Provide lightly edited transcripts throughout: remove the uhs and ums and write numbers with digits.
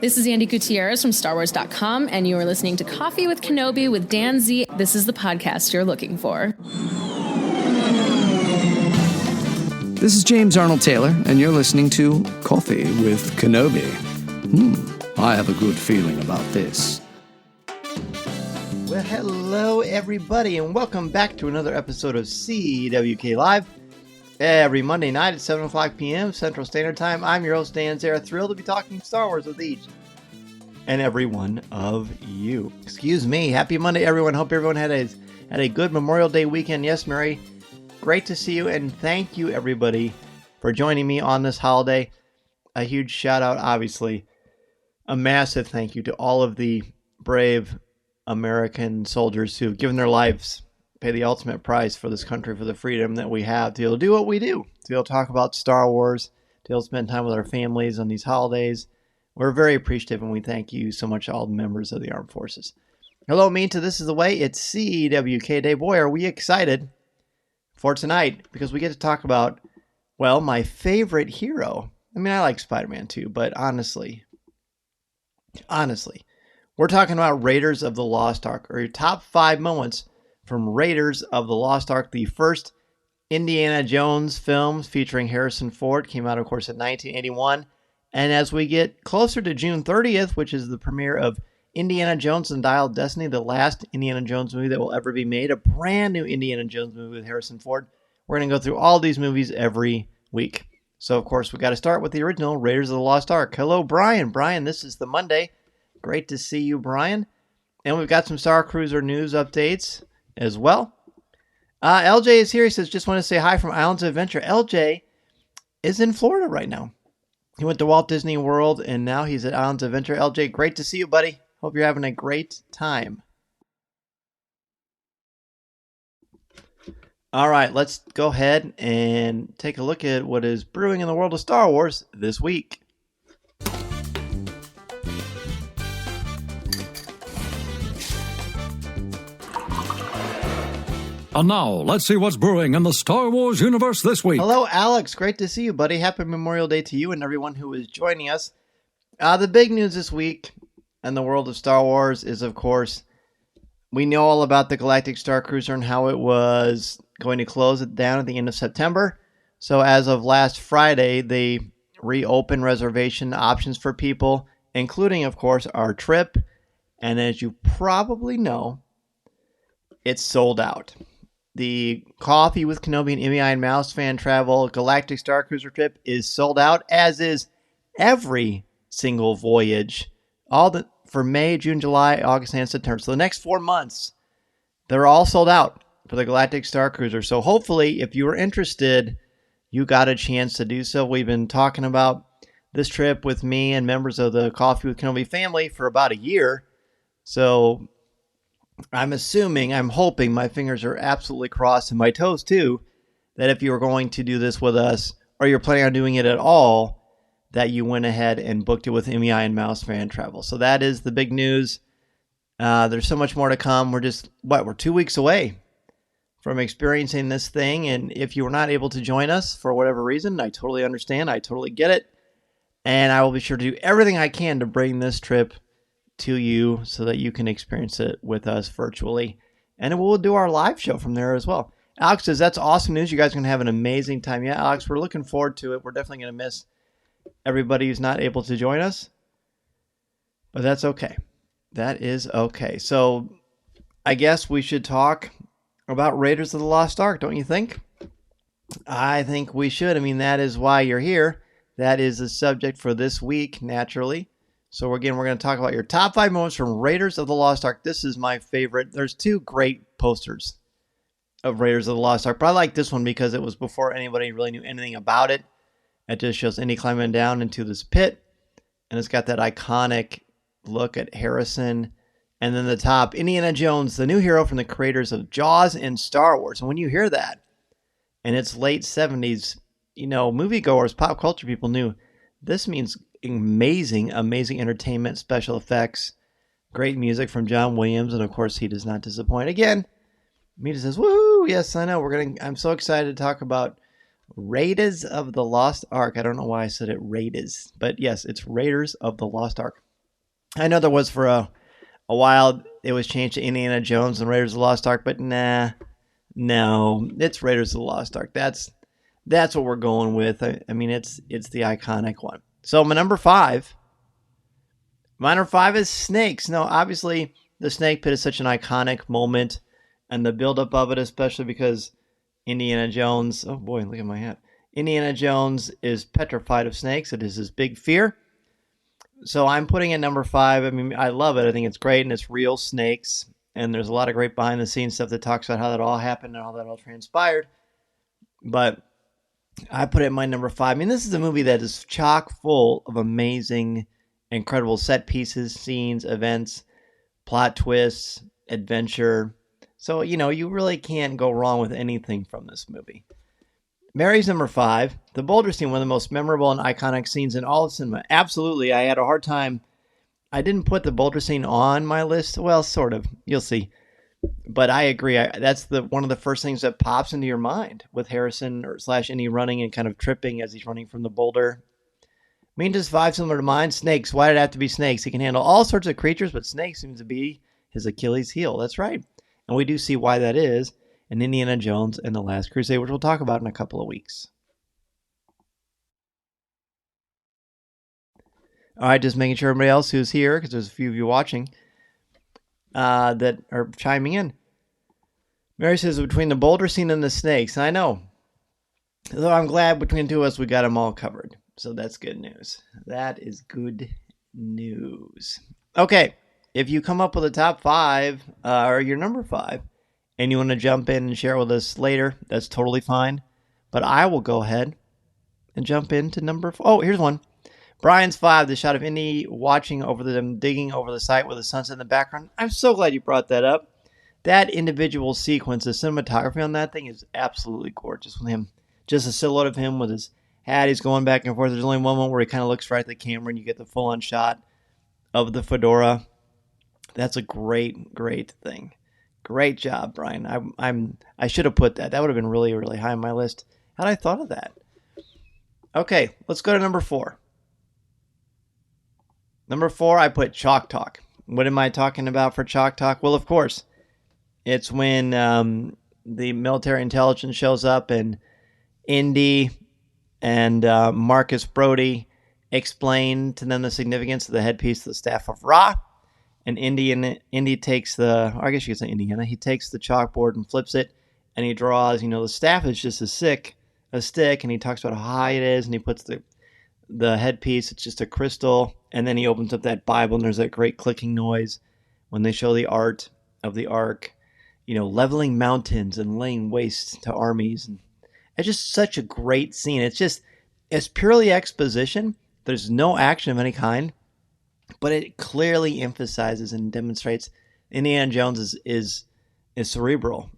This is Andy Gutierrez from StarWars.com, and you are listening to Coffee with Kenobi with Dan Z. This is the podcast you're looking for. This is James Arnold Taylor, and you're listening to Coffee with Kenobi. I have a good feeling about this. Well, hello, everybody, and welcome back to another episode of CWK Live. Every Monday night at 7 o'clock p.m. Central Standard Time, I'm your host, Dan Zera, thrilled to be talking Star Wars with each and every one of you. Excuse me. Happy Monday, everyone. Hope everyone had a good Memorial Day weekend. Yes, Mary, great to see you, and thank you, everybody, for joining me on this holiday. A huge shout-out, obviously. A massive thank you to all of the brave American soldiers who have given their lives, pay the ultimate price for this country, for the freedom that we have to be able to do what we do, to be able to talk about Star Wars, to be able to spend time with our families on these holidays. We're very appreciative, and we thank you so much, all the members of the armed forces. Hello, Minta. This is the way. It's CWK Day. Boy, are we excited for tonight, because we get to talk about, well, my favorite hero. I mean, I like Spider-Man too, but honestly, we're talking about Raiders of the Lost Ark, or your top 5 moments from Raiders of the Lost Ark, the first Indiana Jones film featuring Harrison Ford. Came out, of course, in 1981. And as we get closer to June 30th, which is the premiere of Indiana Jones and Dial of Destiny, the last Indiana Jones movie that will ever be made, a brand new Indiana Jones movie with Harrison Ford, we're going to go through all these movies every week. So, of course, we got to start with the original Raiders of the Lost Ark. Hello, Brian. Brian, this is the Monday. Great to see you, Brian. And we've got some Starcruiser news updates as well. LJ is here. He says, just want to say hi from Islands of Adventure. LJ is in Florida right now. He went to Walt Disney World, and now he's at Islands of Adventure. LJ, great to see you, buddy. Hope you're having a great time. All right, let's go ahead and take a look at what is brewing in the world of Star Wars this week. And now, let's see what's brewing in the Star Wars universe this week. Hello, Alex. Great to see you, buddy. Happy Memorial Day to you and everyone who is joining us. The big news this week in the world of Star Wars is, of course, we know all about the Galactic Starcruiser and how it was going to close it down at the end of September. So as of last Friday, they reopened reservation options for people, including, of course, our trip. And as you probably know, it's sold out. The Coffee with Kenobi and Emmy and Mouse fan travel Galactic Starcruiser trip is sold out, as is every single voyage. For May, June, July, August, and September. So the next 4 months, they're all sold out for the Galactic Starcruiser. So hopefully, if you were interested, you got a chance to do so. We've been talking about this trip with me and members of the Coffee with Kenobi family for about a year. So I'm hoping, my fingers are absolutely crossed and my toes too, that if you were going to do this with us, or you're planning on doing it at all, that you went ahead and booked it with Emmy and Mouse Fan Travel. So that is the big news. There's so much more to come. We're 2 weeks away from experiencing this thing. And if you were not able to join us for whatever reason, I totally understand. I totally get it. And I will be sure to do everything I can to bring this trip to you so that you can experience it with us virtually. And we'll do our live show from there as well. Alex says, that's awesome news. You guys are going to have an amazing time. Yeah, Alex, we're looking forward to it. We're definitely going to miss everybody who's not able to join us. But that's okay. That is okay. So I guess we should talk about Raiders of the Lost Ark, don't you think? I think we should. I mean, that is why you're here. That is the subject for this week, naturally. So again, we're going to talk about your top 5 moments from Raiders of the Lost Ark. This is my favorite. There's 2 great posters of Raiders of the Lost Ark, but I like this one because it was before anybody really knew anything about it. It just shows Indy climbing down into this pit, and it's got that iconic look at Harrison. And then the top, Indiana Jones, the new hero from the creators of Jaws and Star Wars. And when you hear that, and it's late 70s, moviegoers, pop culture people knew this means amazing entertainment, special effects, great music from John Williams, and of course he does not disappoint. Again, Mita says, "Woo! Yes, I know. I'm so excited to talk about Raiders of the Lost Ark." I don't know why I said it Raiders, but yes, it's Raiders of the Lost Ark. I know there was for a while, it was changed to Indiana Jones and Raiders of the Lost Ark, but no, it's Raiders of the Lost Ark. That's what we're going with. I mean, it's the iconic one. So my number 5 is Snakes. No, obviously the Snake Pit is such an iconic moment, and the buildup of it, especially because Indiana Jones. Oh boy, look at my hat. Indiana Jones is petrified of snakes. It is his big fear. So I'm putting it number 5. I mean, I love it. I think it's great, and it's real snakes. And there's a lot of great behind-the-scenes stuff that talks about how that all happened and how that all transpired. But I put it in my number 5. I mean, this is a movie that is chock full of amazing, incredible set pieces, scenes, events, plot twists, adventure. So, you really can't go wrong with anything from this movie. Mary's number 5. The boulder scene, one of the most memorable and iconic scenes in all of cinema. Absolutely. I had a hard time. I didn't put the boulder scene on my list. Well, sort of. You'll see. But I agree. That's one of the first things that pops into your mind with Harrison / Indy running and kind of tripping as he's running from the boulder. Minta's 5, similar to mine. Snakes. Why did it have to be snakes? He can handle all sorts of creatures, but snakes seems to be his Achilles heel. That's right. And we do see why that is in Indiana Jones and the Last Crusade, which we'll talk about in a couple of weeks. All right, just making sure everybody else who's here, because there's a few of you watching, that are chiming in. Mary says, between the boulder scene and the snakes. I know. Though I'm glad between the two of us, we got them all covered. So that's good news. That is good news. Okay, if you come up with a top 5, or your number 5, and you want to jump in and share with us later, that's totally fine. But I will go ahead and jump into number 4. Oh, here's one. Brian's 5, the shot of Indy watching over them, digging over the site with the sunset in the background. I'm so glad you brought that up. That individual sequence, the cinematography on that thing is absolutely gorgeous with him. Just a silhouette of him with his hat. He's going back and forth. There's only one moment where he kind of looks right at the camera and you get the full-on shot of the fedora. That's a great, great thing. Great job, Brian. I should have put that. That would have been really, really high on my list had I thought of that. Okay, let's go to number 4. Number 4, I put Chalk Talk. What am I talking about for Chalk Talk? Well, of course, it's when the military intelligence shows up and Indy and Marcus Brody explain to them the significance of the headpiece of the Staff of Ra. And Indy takes I guess you could say Indiana. He takes the chalkboard and flips it, and he draws. The staff is just a stick, and he talks about how high it is, and he puts the headpiece. It's just a crystal, and then he opens up that Bible, and there's that great clicking noise when they show the art of the Ark, leveling mountains and laying waste to armies. And it's just such a great scene. It's purely exposition. There's no action of any kind. But it clearly emphasizes and demonstrates Indiana Jones is cerebral.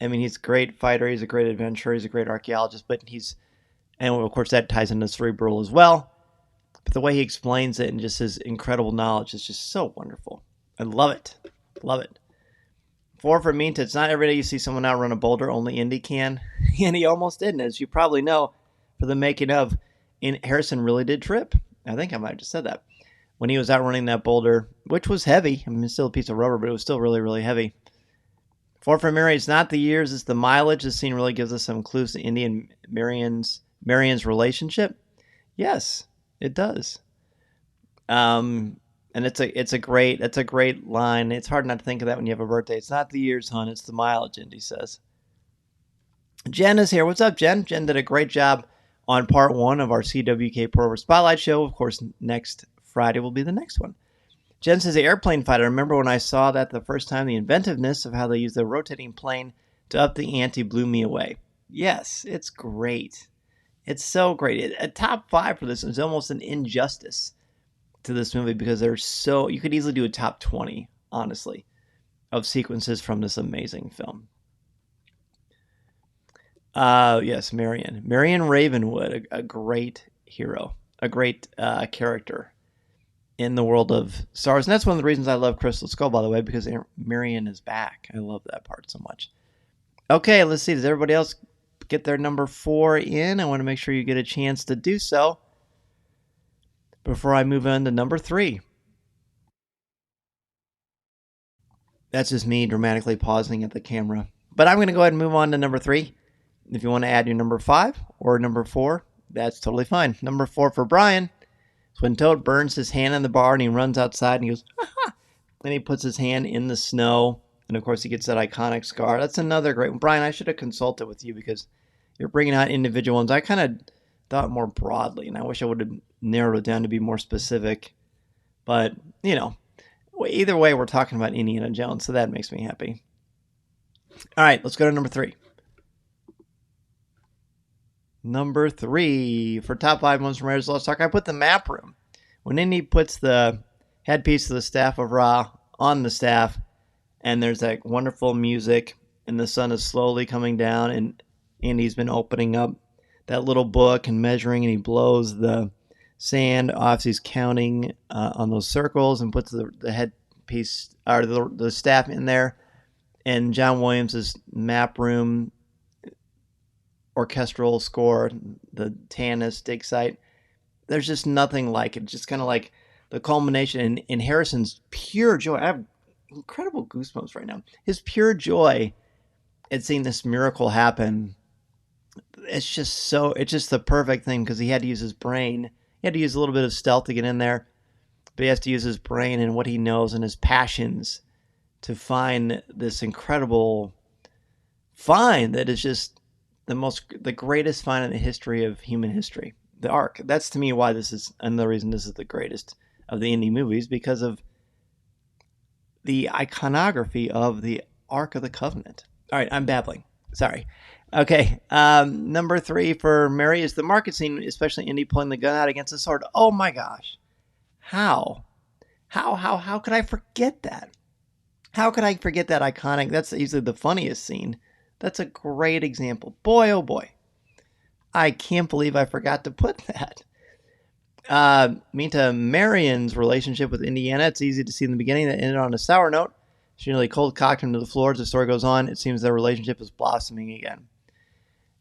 I mean, he's a great fighter. He's a great adventurer. He's a great archaeologist. And of course, that ties into cerebral as well. But the way he explains it and just his incredible knowledge is just so wonderful. I love it. Love it. 4 for me. It's not every day you see someone outrun a boulder. Only Indy can. And he almost didn't. As you probably know, for the making of, Harrison really did trip. I think I might have just said that. When he was outrunning that boulder, which was heavy. I mean, it's still a piece of rubber, but it was still really, really heavy. 4 for Mary, it's not the years, it's the mileage. This scene really gives us some clues to Indy and Marion's relationship. Yes, it does. And that's a great line. It's hard not to think of that when you have a birthday. It's not the years, hon, it's the mileage, Indy says. Jen is here. What's up, Jen? Jen did a great job on part 1 of our CWK Pro Spotlight show. Of course, next Friday will be the next one. Jen says, the airplane fighter. I remember when I saw that the first time, the inventiveness of how they use the rotating plane to up the ante blew me away. Yes, it's great. It's so great. A top 5 for this is almost an injustice to this movie because you could easily do a top 20, honestly, of sequences from this amazing film. Yes, Marion. Marion Ravenwood, a great hero, a great character in the world of Star Wars. And that's one of the reasons I love Crystal Skull, by the way, because Marion is back. I love that part so much. Okay, let's see. Does everybody else get their number 4 in? I want to make sure you get a chance to do so before I move on to number 3. That's just me dramatically pausing at the camera. But I'm going to go ahead and move on to number 3. If you want to add your number 5 or number 4, that's totally fine. Number 4 for Brian is when Toad burns his hand in the bar and he runs outside and he goes, ha! And he puts his hand in the snow. And of course, he gets that iconic scar. That's another great one. Brian, I should have consulted with you because you're bringing out individual ones. I kind of thought more broadly, and I wish I would have narrowed it down to be more specific. But, either way, we're talking about Indiana Jones, so that makes me happy. All right, let's go to number 3. Number 3 for top 5 ones from Raiders of the Lost Ark, I put the map room. When Indy puts the headpiece of the Staff of Ra on the staff, and there's that wonderful music, and the sun is slowly coming down, and Indy's been opening up that little book and measuring, and he blows the sand off. He's counting on those circles and puts the headpiece or the staff in there. And John Williams' map room orchestral score, the Tanis dig site, there's just nothing like it. Just kind of like the culmination in Harrison's pure joy. I have incredible goosebumps right now. His pure joy at seeing this miracle happen. It's just the perfect thing because he had to use his brain. He had to use a little bit of stealth to get in there, but he has to use his brain and what he knows and his passions to find this incredible find that is just the greatest find in the history of human history. The Ark. That's to me why this is another reason this is the greatest of the Indy movies, because of the iconography of the Ark of the Covenant. All right, I'm babbling. Sorry. Okay, number 3 for Mary is the market scene, especially Indy pulling the gun out against the sword. Oh my gosh. How could I forget that? How could I forget that iconic? That's easily the funniest scene. That's a great example. Boy, oh boy. I can't believe I forgot to put that. Minta Marion's relationship with Indiana, it's easy to see in the beginning that ended on a sour note. She nearly cold-cocked him to the floor. As the story goes on, it seems their relationship is blossoming again.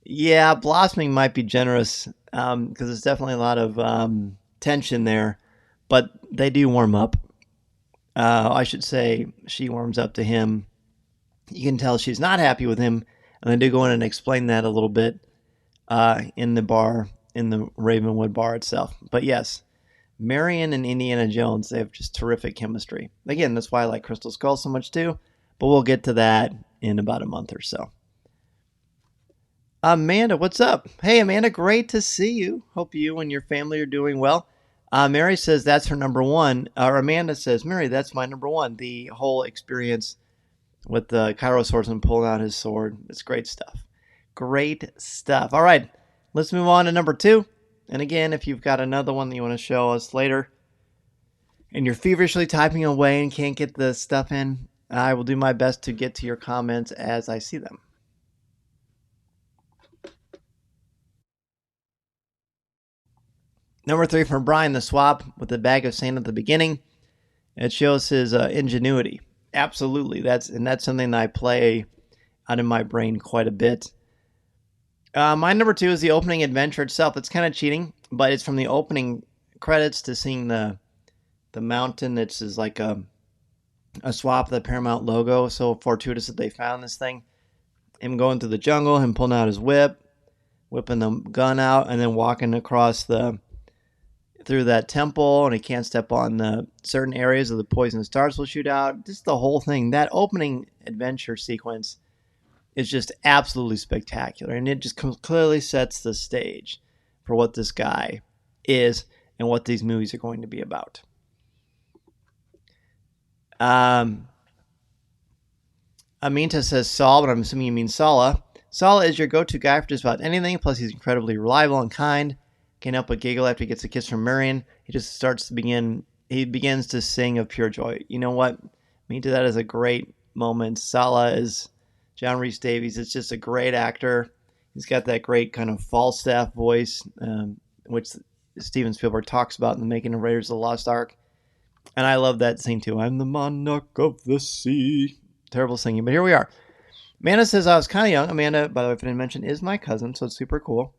Yeah, blossoming might be generous because there's definitely a lot of tension there, but they do warm up. I should say she warms up to him. You can tell she's not happy with him, and they do go in and explain that a little bit in the bar, in the Ravenwood bar itself. But yes, Marion and Indiana Jones, they have just terrific chemistry. Again, that's why I like Crystal Skull so much too, but we'll get to that in about a month or so. Amanda, what's up? Hey, Amanda, great to see you. Hope you and your family are doing well. Mary says that's her number 1. Or Amanda says, Mary, that's my number 1. The whole experience with the Cairo swordsman pulling out his sword. It's great stuff. Great stuff. All right, let's move on to number 2. And again, if you've got another one that you want to show us later and you're feverishly typing away and can't get the stuff in, I will do my best to get to your comments as I see them. Number 3 from Brian, the swap with the bag of sand at the beginning. It shows his ingenuity. Absolutely. That's something that I play out in my brain quite a bit. My number 2 is the opening adventure itself. It's kind of cheating, but it's from the opening credits to seeing the mountain. It's just like a swap of the Paramount logo. So fortuitous that they found this thing. Him going through the jungle, him pulling out his whip, whipping the gun out, and then walking across through that temple, and he can't step on the certain areas of the poisonous darts will shoot out. Just the whole thing. That opening adventure sequence is just absolutely spectacular, and it just clearly sets the stage for what this guy is and what these movies are going to be about. Aminta says Saul, but I'm assuming you mean Sala. Sala is your go-to guy for just about anything, plus he's incredibly reliable and kind. Can't help but giggle after he gets a kiss from Marion. He begins to sing of pure joy. You know what? Aminta, that is a great moment. Sala is John Rhys Davies. It's just a great actor. He's got that great kind of Falstaff voice, which Steven Spielberg talks about in the making of Raiders of the Lost Ark. And I love that scene too. I'm the monarch of the sea. Terrible singing, but here we are. Amanda says I was kind of young. Amanda, by the way, if I didn't mention, is my cousin, so it's super cool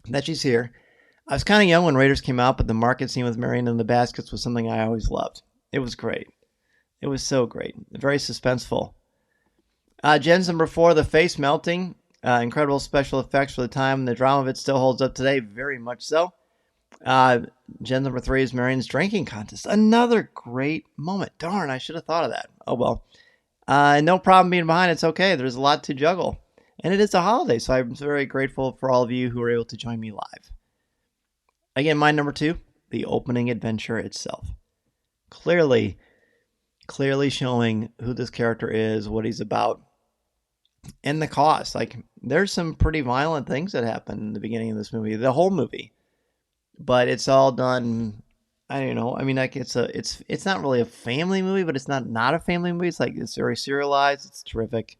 that she's here. I was kind of young when Raiders came out, but the market scene with Marion and the baskets was something I always loved. It was great. It was so great. Very suspenseful. Gens number 4, the face melting. Incredible special effects for the time. The drama of it still holds up today, very much so. Gens number 3 is Marion's drinking contest. Another great moment. Darn, I should have thought of that. Oh well. No problem being behind. It's okay. There's a lot to juggle. And it is a holiday, so I'm very grateful for all of you who were able to join me live. Again, my number 2, the opening adventure itself. Clearly showing who this character is, what he's about, and the cost. Like, there's some pretty violent things that happen in the beginning of this movie, the whole movie. But it's all done, I don't know. I mean, like, it's not really a family movie, but it's not a family movie. It's like, it's very serialized. It's terrific.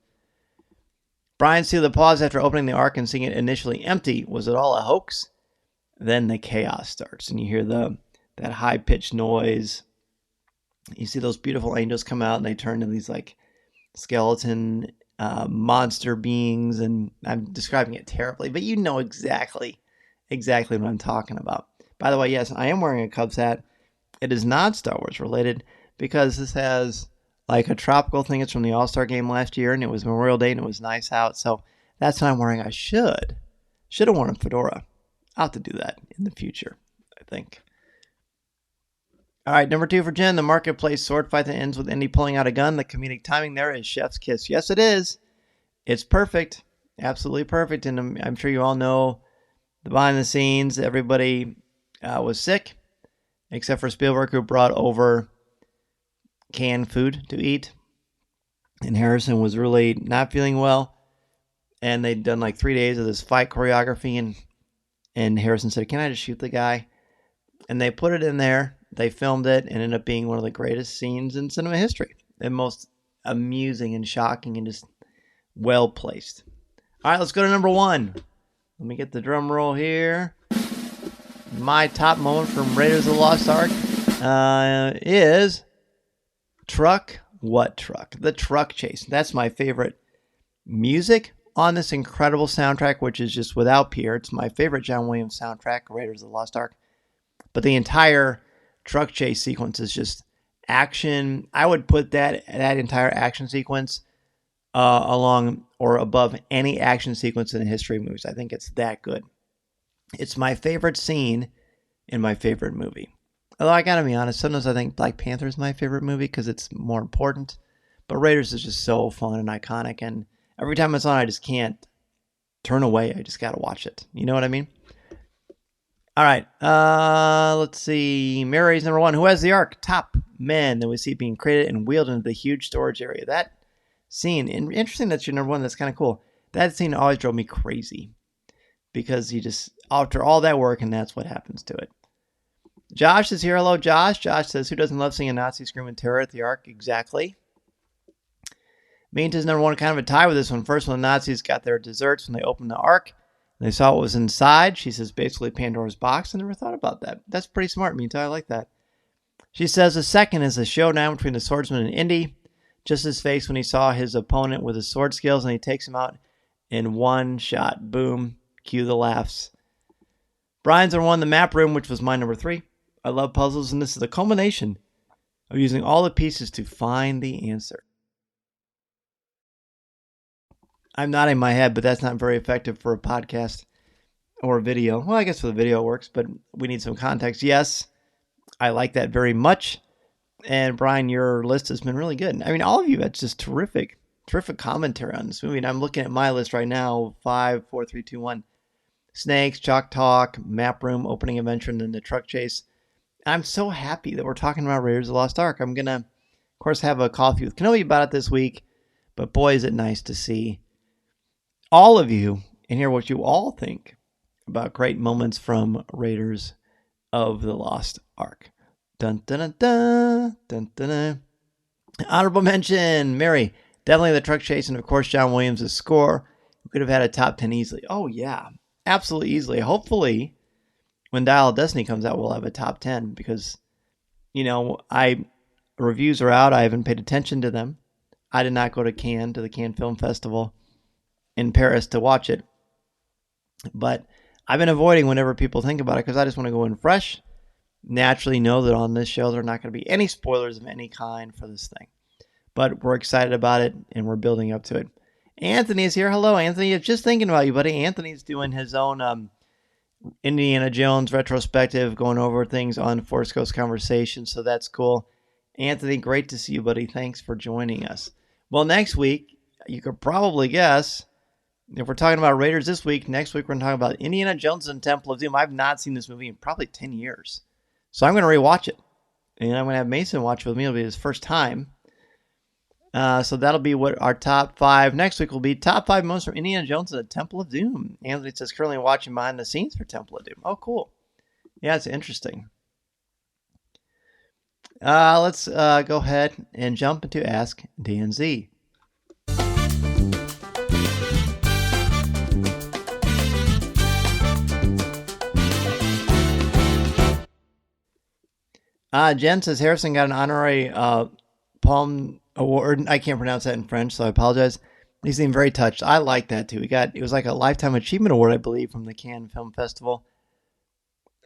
Brian sees the pause after opening the Ark and seeing it initially empty. Was it all a hoax? Then the chaos starts, and you hear that high-pitched noise. You see those beautiful angels come out, and they turn into these, like, skeleton monster beings, and I'm describing it terribly, but you know exactly what I'm talking about. By the way, yes, I am wearing a Cubs hat. It is not Star Wars related, because this has like a tropical thing. It's from the All-Star game last year, and it was Memorial Day, and it was nice out, so that's what I'm wearing. I should have worn a fedora. I'll have to do that in the future, I think. All right, number 2 for Jen, the marketplace sword fight that ends with Indy pulling out a gun. The comedic timing there is chef's kiss. Yes, it is. It's perfect. Absolutely perfect. And I'm sure you all know the behind the scenes. Everybody was sick, except for Spielberg, who brought over canned food to eat. And Harrison was really not feeling well. And they'd done like 3 days of this fight choreography. And Harrison said, "Can I just shoot the guy?" And they put it in there. They filmed it and ended up being one of the greatest scenes in cinema history. And most amusing and shocking and just well placed. All right, let's go to number 1. Let me get the drum roll here. My top moment from Raiders of the Lost Ark is Truck. What truck? The truck chase. That's my favorite music on this incredible soundtrack, which is just without peer. It's my favorite John Williams soundtrack, Raiders of the Lost Ark. But the entire truck chase sequence is just action. I would put that entire action sequence along or above any action sequence in the history of movies. I think it's that good. It's my favorite scene in my favorite movie. Although I gotta be honest, sometimes I think Black Panther is my favorite movie because it's more important. But Raiders is just so fun and iconic, and every time it's on, I just can't turn away. I just gotta watch it. You know what I mean? All right, let's see. Mary's number 1. Who has the Ark? Top men that we see being created and wheeled into the huge storage area. That scene, and interesting that's your number 1. That's kind of cool. That scene always drove me crazy because you just, after all that work, and that's what happens to it. Josh is here. Hello, Josh. Josh says, who doesn't love seeing a Nazi scream in terror at the Ark? Exactly. Means number 1, kind of a tie with this one. First, when the Nazis got their desserts when they opened the Ark, they saw what was inside. She says, basically Pandora's box. I never thought about that. That's pretty smart, Minta. I like that. She says, the second is a showdown between the swordsman and Indy. Just his face when he saw his opponent with his sword skills, and he takes him out in one shot. Boom. Cue the laughs. Brian's number 1, the map room, which was my number 3. I love puzzles, and this is the culmination of using all the pieces to find the answer. I'm nodding my head, but that's not very effective for a podcast or a video. Well, I guess for the video it works, but we need some context. Yes, I like that very much. And Brian, your list has been really good. I mean, all of you, that's just terrific commentary on this movie. And I'm looking at my list right now, 5, 4, 3, 2, 1. Snakes, Chalk Talk, Map Room, Opening Adventure, and then the truck chase. I'm so happy that we're talking about Raiders of the Lost Ark. I'm going to, of course, have a coffee with Kenobi about it this week. But boy, is it nice to see all of you and hear what you all think about great moments from Raiders of the Lost Ark. Dun, dun, dun, dun, dun, dun, dun. Honorable mention, Mary. Definitely the truck chase, and of course, John Williams' score. We could have had a top 10 easily. Oh, yeah. Absolutely easily. Hopefully, when Dial of Destiny comes out, we'll have a top 10 because, you know, reviews are out. I haven't paid attention to them. I did not go to Cannes, to the Cannes Film Festival in Paris to watch it. But I've been avoiding whenever people think about it because I just want to go in fresh naturally know that on this show there are not going to be any spoilers of any kind for this thing. But we're excited about it, and we're building up to it. Anthony is here. Hello, Anthony. I was just thinking about you, buddy. Anthony's doing his own Indiana Jones retrospective, going over things on Force Ghost Conversation, so that's cool. Anthony, great to see you, buddy. Thanks for joining us. Well, next week, you could probably guess, if we're talking about Raiders this week, next week we're going to talk about Indiana Jones and Temple of Doom. I've not seen this movie in probably 10 years. So I'm going to rewatch it. And I'm going to have Mason watch it with me. It'll be his first time. So that'll be what our top 5. Next week will be top 5 moments from Indiana Jones and the Temple of Doom. Anthony says currently watching behind the scenes for Temple of Doom. Oh, cool. Yeah, it's interesting. Let's go ahead and jump into Ask DNZ. Jen says Harrison got an honorary Palm Award. I can't pronounce that in French, so I apologize. He seemed very touched. I like that too. It was like a Lifetime Achievement Award, I believe, from the Cannes Film Festival.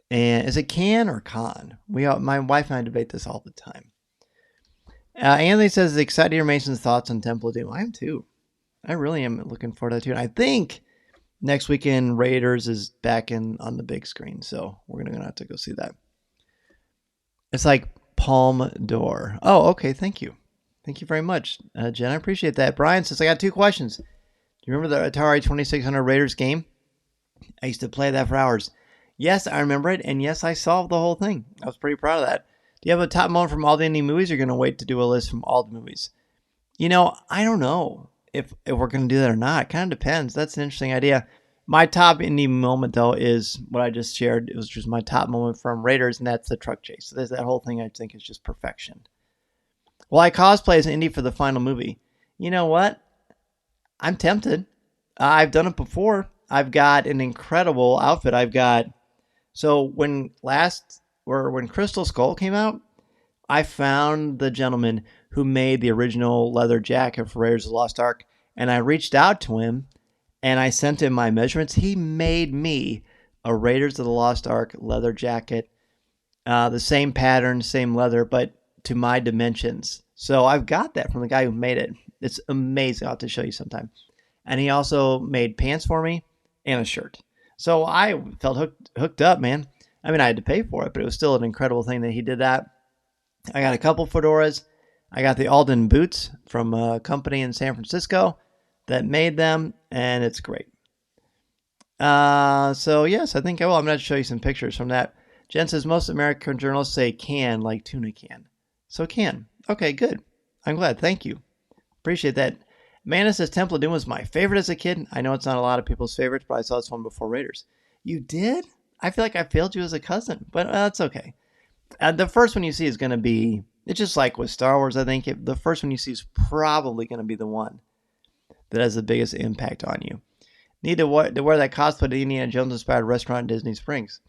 And is it Cannes or Cannes? My wife and I debate this all the time. Anthony says, excited to hear Mason's thoughts on Temple of Doom. I am too. I really am looking forward to that too. And I think next weekend Raiders is back on the big screen, so we're going to have to go see that. It's like Palme d'Or. Oh, okay. Thank you. Thank you very much, Jen. I appreciate that. Brian says, I got 2 questions. Do you remember the Atari 2600 Raiders game? I used to play that for hours. Yes, I remember it. And yes, I solved the whole thing. I was pretty proud of that. Do you have a top moment from all the indie movies? Or you're going to wait to do a list from all the movies? I don't know if we're going to do that or not. It kind of depends. That's an interesting idea. My top indie moment, though, is what I just shared. It was just my top moment from Raiders, and that's the truck chase. So there's that whole thing I think is just perfection. Well, I cosplay as an indie for the final movie. You know what? I'm tempted. I've done it before. I've got an incredible outfit. So when Crystal Skull came out, I found the gentleman who made the original leather jacket for Raiders of the Lost Ark, and I reached out to him. And I sent him my measurements. He made me a Raiders of the Lost Ark leather jacket. The same pattern, same leather, but to my dimensions. So I've got that from the guy who made it. It's amazing. I'll have to show you sometime. And he also made pants for me and a shirt. So I felt hooked up, man. I mean, I had to pay for it, but it was still an incredible thing that he did that. I got a couple fedoras. I got the Alden boots from a company in San Francisco that made them, and it's great. So yes, I think I will. I'm going to show you some pictures from that. Jen says most American journalists say can, like tuna can. So can. Okay, good. I'm glad. Thank you. Appreciate that. Amanda says Temple of Doom was my favorite as a kid. I know it's not a lot of people's favorites, but I saw this one before Raiders. You did? I feel like I failed you as a cousin, but that's okay. The first one you see is going to be, it's just like with Star Wars, I think. The first one you see is probably going to be the one that has the biggest impact on you. Need to wear that cosplay to the Indiana Jones inspired restaurant in Disney Springs.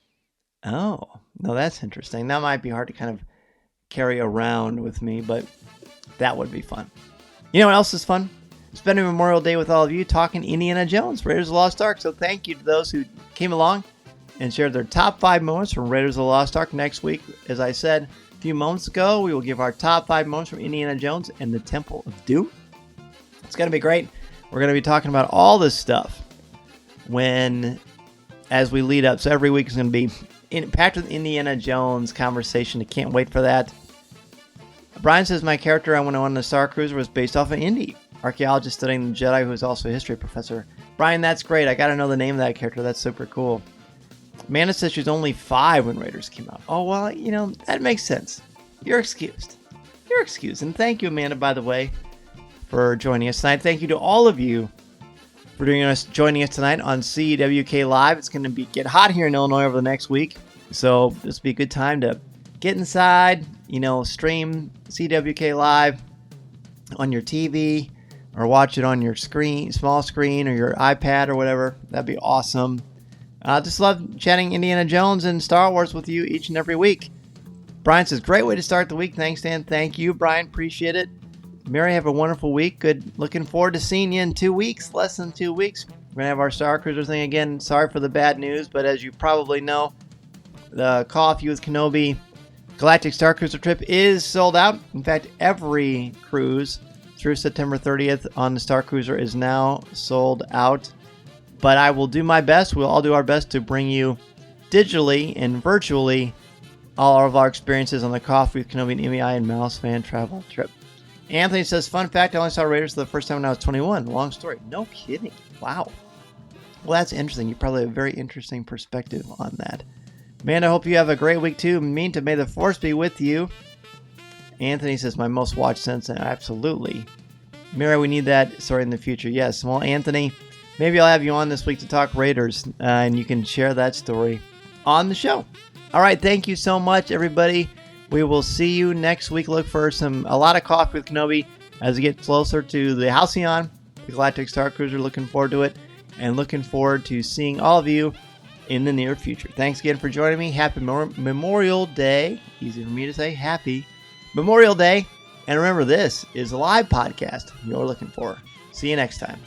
Oh, no, that's interesting. That might be hard to kind of carry around with me, but that would be fun. You know what else is fun? Spending Memorial Day with all of you talking Indiana Jones, Raiders of the Lost Ark. So thank you to those who came along and shared their top 5 moments from Raiders of the Lost Ark. Next week, as I said a few moments ago, we will give our top 5 moments from Indiana Jones and the Temple of Doom. It's going to be great. We're going to be talking about all this stuff as we lead up. So every week is going to be packed with Indiana Jones conversation. I can't wait for that. Brian says my character I went on the Starcruiser was based off of Indy, archaeologist studying the Jedi who is also a history professor. Brian, that's great. I got to know the name of that character. That's super cool. Amanda says she was only 5 when Raiders came out. Oh, well, that makes sense. You're excused. And thank you, Amanda, by the way, for joining us tonight. Thank you to all of you for joining us tonight on CWK Live. It's going to get hot here in Illinois over the next week, so this will be a good time to get inside, stream CWK Live on your TV or watch it on your small screen or your iPad or whatever. That'd be awesome. Just love chatting Indiana Jones and Star Wars with you each and every week. Brian says, great way to start the week. Thanks, Dan. Thank you, Brian. Appreciate it. Mary, have a wonderful week. Good. Looking forward to seeing you in 2 weeks, less than 2 weeks. We're going to have our Starcruiser thing again. Sorry for the bad news, but as you probably know, the Coffee with Kenobi Galactic Starcruiser trip is sold out. In fact, every cruise through September 30th on the Starcruiser is now sold out. But I will do my best. We'll all do our best to bring you digitally and virtually all of our experiences on the Coffee with Kenobi and MEI and Mouse fan travel trip. Anthony says, fun fact, I only saw Raiders for the first time when I was 21. Long story. No kidding. Wow. Well, that's interesting. You probably have a very interesting perspective on that. Man, I hope you have a great week too. Minta, may the force be with you. Anthony says, my most watched since. Absolutely. Mary, we need that story in the future. Yes. Well, Anthony, maybe I'll have you on this week to talk Raiders, and you can share that story on the show. All right. Thank you so much, everybody. We will see you next week. Look for a lot of Coffee with Kenobi as we get closer to the Halcyon, the Galactic Starcruiser. Looking forward to it, and looking forward to seeing all of you in the near future. Thanks again for joining me. Happy Memorial Day. Easy for me to say. Happy Memorial Day. And remember, this is a live podcast you're looking for. See you next time.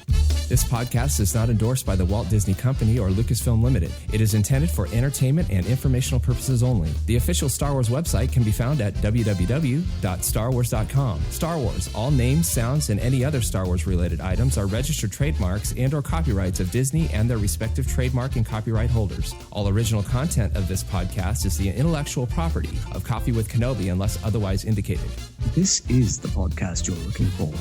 This podcast is not endorsed by the Walt Disney Company or Lucasfilm Limited. It is intended for entertainment and informational purposes only. The official Star Wars website can be found at www.starwars.com. Star Wars, all names, sounds, and any other Star Wars-related items are registered trademarks and or copyrights of Disney and their respective trademark and copyright holders. All original content of this podcast is the intellectual property of Coffee with Kenobi unless otherwise indicated. This is the podcast you're looking for.